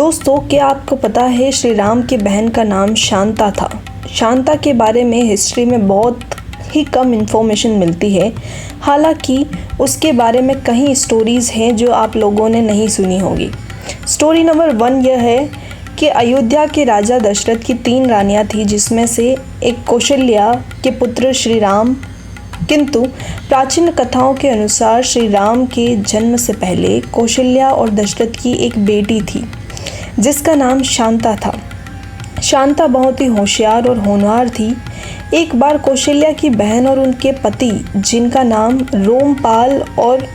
दोस्तों, क्या आपको पता है श्री राम की बहन का नाम शांता था। शांता के बारे में हिस्ट्री में बहुत ही कम इन्फॉर्मेशन मिलती है। हालांकि उसके बारे में कई स्टोरीज़ हैं जो आप लोगों ने नहीं सुनी होगी। स्टोरी नंबर 1 यह है कि अयोध्या के राजा दशरथ की 3 रानियां थीं, जिसमें से एक कौशल्या के पुत्र श्री राम। किंतु प्राचीन कथाओं के अनुसार श्री राम के जन्म से पहले कौशल्या और दशरथ की एक बेटी थी जिसका नाम शांता था। शांता बहुत ही होशियार और होनहार थी। एक बार कौशल्या की बहन और उनके पति, जिनका नाम रोमपाल और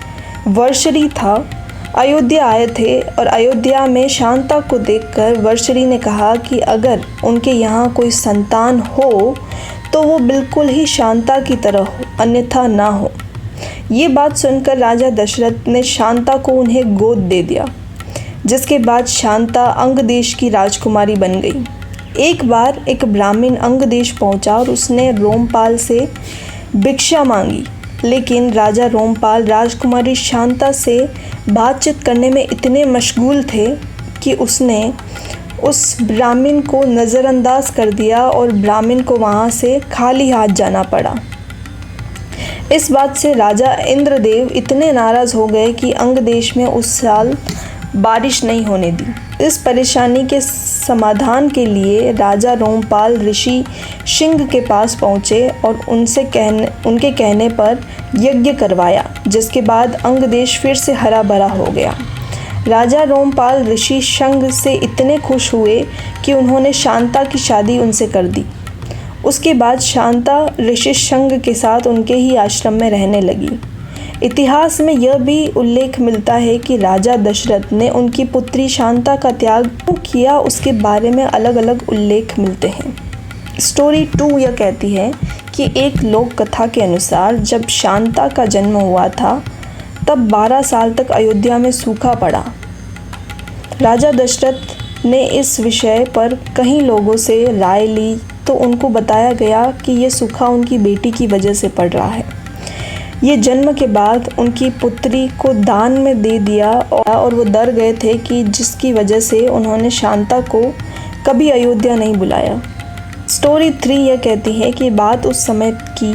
वर्षरी था, अयोध्या आए थे और अयोध्या में शांता को देखकर वर्षरी ने कहा कि अगर उनके यहाँ कोई संतान हो तो वो बिल्कुल ही शांता की तरह हो, अन्यथा ना हो। ये बात सुनकर राजा दशरथ ने शांता को उन्हें गोद दे दिया, जिसके बाद शांता अंग देश की राजकुमारी बन गई। एक बार एक ब्राह्मण अंग देश पहुंचा और उसने रोमपाल से भिक्षा मांगी, लेकिन राजा रोमपाल राजकुमारी शांता से बातचीत करने में इतने मशगूल थे कि उसने उस ब्राह्मण को नज़रअंदाज कर दिया और ब्राह्मण को वहाँ से खाली हाथ जाना पड़ा। इस बात से राजा इंद्रदेव इतने नाराज़ हो गए कि अंग देश में उस साल बारिश नहीं होने दी। इस परेशानी के समाधान के लिए राजा रोमपाल ऋषि सिंह के पास पहुँचे और उनके कहने पर यज्ञ करवाया, जिसके बाद अंग देश फिर से हरा भरा हो गया। राजा रोमपाल ऋषि सिंह से इतने खुश हुए कि उन्होंने शांता की शादी उनसे कर दी। उसके बाद शांता ऋषि सिंह के साथ उनके ही आश्रम में रहने लगी। इतिहास में यह भी उल्लेख मिलता है कि राजा दशरथ ने उनकी पुत्री शांता का त्याग क्यों किया, उसके बारे में अलग अलग उल्लेख मिलते हैं। स्टोरी 2 यह कहती है कि एक लोक कथा के अनुसार जब शांता का जन्म हुआ था तब 12 साल तक अयोध्या में सूखा पड़ा। राजा दशरथ ने इस विषय पर कई लोगों से राय ली तो उनको बताया गया कि ये सूखा उनकी बेटी की वजह से पड़ रहा है। ये जन्म के बाद उनकी पुत्री को दान में दे दिया और वो डर गए थे कि जिसकी वजह से उन्होंने शांता को कभी अयोध्या नहीं बुलाया। स्टोरी 3 यह कहती है कि बात उस समय की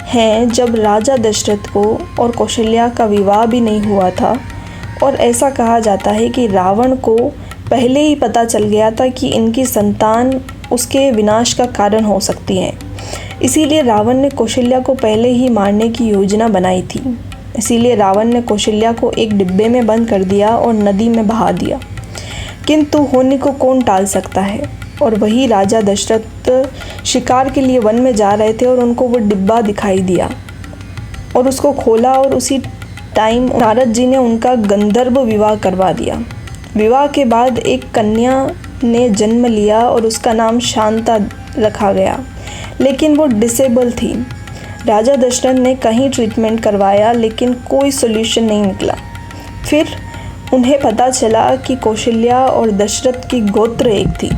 है जब राजा दशरथ को और कौशल्या का विवाह भी नहीं हुआ था, और ऐसा कहा जाता है कि रावण को पहले ही पता चल गया था कि इनकी संतान उसके विनाश का कारण हो सकती है। इसीलिए रावण ने कौशल्या को पहले ही मारने की योजना बनाई थी। इसीलिए रावण ने कौशल्या को एक डिब्बे में बंद कर दिया और नदी में बहा दिया। किंतु होने को कौन टाल सकता है। और वही राजा दशरथ शिकार के लिए वन में जा रहे थे और उनको वो डिब्बा दिखाई दिया और उसको खोला, और उसी टाइम नारद जी ने उनका गंधर्व विवाह करवा दिया। विवाह के बाद एक कन्या ने जन्म लिया और उसका नाम शांता रखा गया, लेकिन वो डिसेबल थी। राजा दशरथ ने कहीं ट्रीटमेंट करवाया लेकिन कोई सोल्यूशन नहीं निकला। फिर उन्हें पता चला कि कौशल्या और दशरथ की गोत्र एक थी,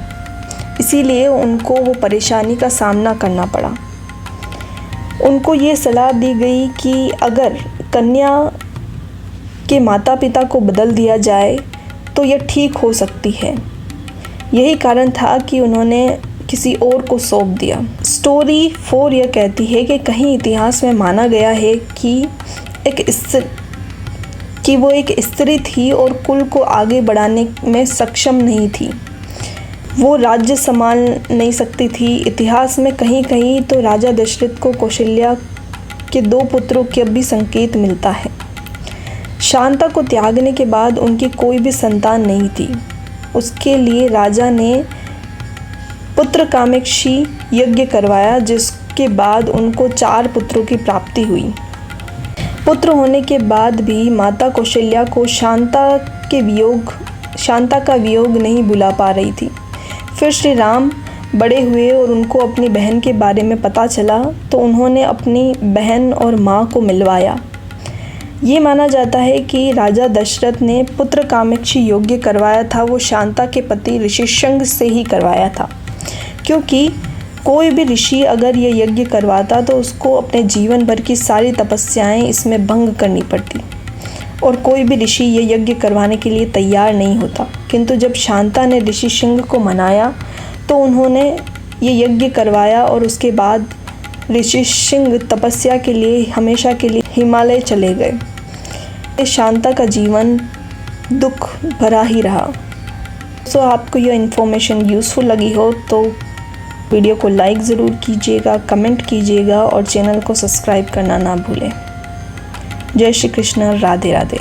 इसीलिए उनको वो परेशानी का सामना करना पड़ा। उनको ये सलाह दी गई कि अगर कन्या के माता पिता को बदल दिया जाए तो यह ठीक हो सकती है। यही कारण था कि उन्होंने किसी और को सौंप दिया। स्टोरी 4 यह कहती है कि कहीं इतिहास में माना गया है कि वो एक स्त्री थी और कुल को आगे बढ़ाने में सक्षम नहीं थी। वो राज्य संभाल नहीं सकती थी। इतिहास में कहीं कहीं तो राजा दशरथ को कौशल्या के 2 पुत्रों के भी संकेत मिलता है। शांता को त्यागने के बाद उनकी कोई भी संतान नहीं थी। उसके लिए राजा ने पुत्र कामेक्षी यज्ञ करवाया, जिसके बाद उनको 4 पुत्रों की प्राप्ति हुई। पुत्र होने के बाद भी माता कौशल्या को शांता का वियोग नहीं भुला पा रही थी। फिर श्री राम बड़े हुए और उनको अपनी बहन के बारे में पता चला तो उन्होंने अपनी बहन और माँ को मिलवाया। ये माना जाता है कि राजा दशरथ ने पुत्र कामेक्षी यज्ञ करवाया था, वो शांता के पति ऋषि सिंह से ही करवाया था, क्योंकि कोई भी ऋषि अगर ये यज्ञ करवाता तो उसको अपने जीवन भर की सारी तपस्याएं इसमें भंग करनी पड़ती। और कोई भी ऋषि ये यज्ञ करवाने के लिए तैयार नहीं होता। किंतु जब शांता ने ऋषि सिंह को मनाया तो उन्होंने ये यज्ञ करवाया और उसके बाद ऋषि सिंह तपस्या के लिए हमेशा के लिए हिमालय चले गए। शांता का जीवन दुख भरा ही रहा। सो आपको यह इन्फॉर्मेशन यूज़फुल लगी हो तो वीडियो को लाइक ज़रूर कीजिएगा, कमेंट कीजिएगा और चैनल को सब्सक्राइब करना ना भूलें। जय श्री कृष्ण, राधे राधे।